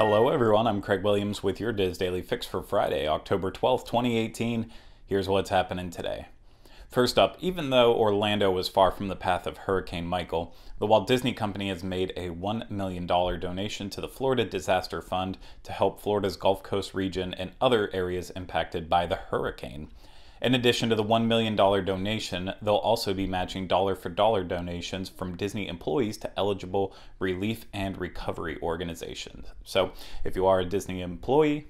Hello everyone, I'm Craig Williams with your DIS Daily Fix for Friday, October 12th, 2018. Here's what's happening today. First up, even though Orlando was far from the path of Hurricane Michael, the Walt Disney Company has made a $1 million donation to the Florida Disaster Fund to help Florida's Gulf Coast region and other areas impacted by the hurricane. In addition to the $1 million donation, they'll also be matching dollar-for-dollar donations from Disney employees to eligible relief and recovery organizations. So if you are a Disney employee,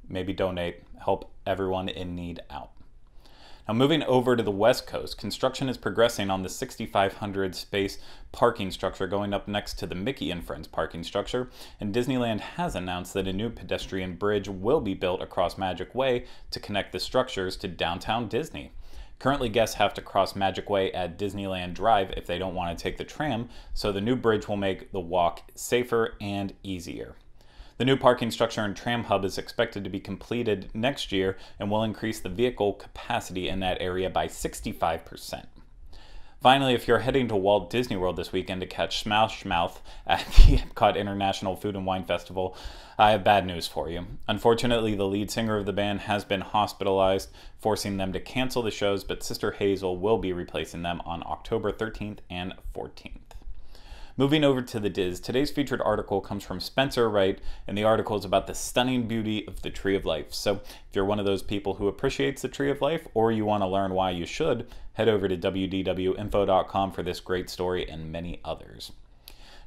maybe donate, help everyone in need out. Now moving over to the West Coast, construction is progressing on the 6,500 space parking structure going up next to the Mickey and Friends parking structure, and Disneyland has announced that a new pedestrian bridge will be built across Magic Way to connect the structures to downtown Disney. Currently, guests have to cross Magic Way at Disneyland Drive if they don't want to take the tram, so the new bridge will make the walk safer and easier. The new parking structure and tram hub is expected to be completed next year and will increase the vehicle capacity in that area by 65%. Finally, if you're heading to Walt Disney World this weekend to catch Smash Mouth at the Epcot International Food and Wine Festival, I have bad news for you. Unfortunately, the lead singer of the band has been hospitalized, forcing them to cancel the shows, but Sister Hazel will be replacing them on October 13th and 14th. Moving over to the DIS, today's featured article comes from Spencer Wright, and the article is about the stunning beauty of the Tree of Life. So if you're one of those people who appreciates the Tree of Life, or you want to learn why you should, head over to wdwinfo.com for this great story and many others.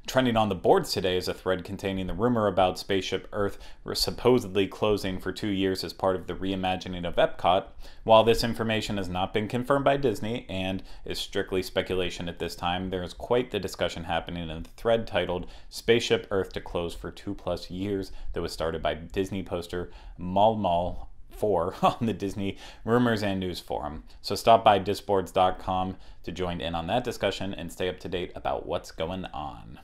Trending on the boards today is a thread containing the rumor about Spaceship Earth supposedly closing for 2 years as part of the reimagining of Epcot. While this information has not been confirmed by Disney and is strictly speculation at this time, there is quite the discussion happening in the thread titled Spaceship Earth to Close for 2+ years that was started by Disney poster Mal4 on the Disney Rumors and News Forum. So stop by disboards.com to join in on that discussion and stay up to date about what's going on.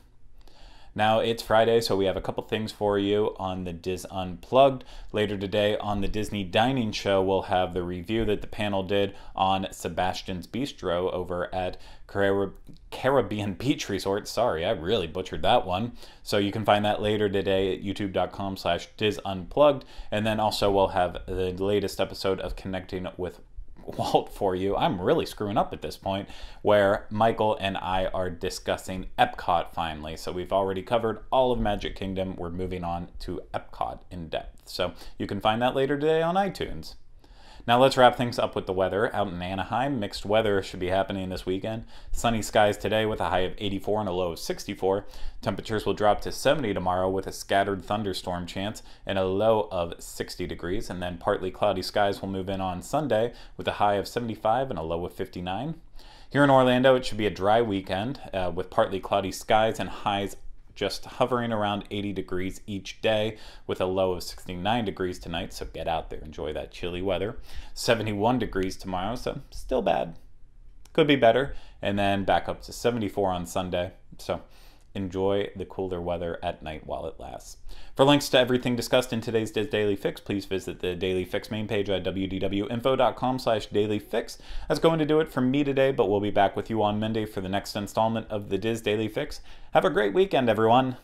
Now, it's Friday, so we have a couple things for you on the DIS Unplugged. Later today on the Disney Dining Show, we'll have the review that the panel did on Sebastian's Bistro over at Caribbean Beach Resort. Sorry, I really butchered that one. So you can find that later today at youtube.com/DISUnplugged. And then also we'll have the latest episode of Connecting with Walt for you. I'm really screwing up at this point, where Michael and I are discussing Epcot finally. So we've already covered all of Magic Kingdom. We're moving on to Epcot in depth. So you can find that later today on iTunes. Now let's wrap things up with the weather. Out in Anaheim, mixed weather should be happening this weekend. Sunny skies today with a high of 84 and a low of 64. Temperatures will drop to 70 tomorrow with a scattered thunderstorm chance and a low of 60 degrees. And then partly cloudy skies will move in on Sunday with a high of 75 and a low of 59. Here in Orlando, it should be a dry weekend with partly cloudy skies and highs just hovering around 80 degrees each day with a low of 69 degrees tonight, so get out there, enjoy that chilly weather. 71 degrees tomorrow, so still bad. Could be better. And then back up to 74 on Sunday, so enjoy the cooler weather at night while it lasts. For links to everything discussed in today's DIS Daily Fix, please visit the Daily Fix main page at wdwinfo.com/dailyfix. That's going to do it from me today, but we'll be back with you on Monday for the next installment of the DIS Daily Fix. Have a great weekend, everyone.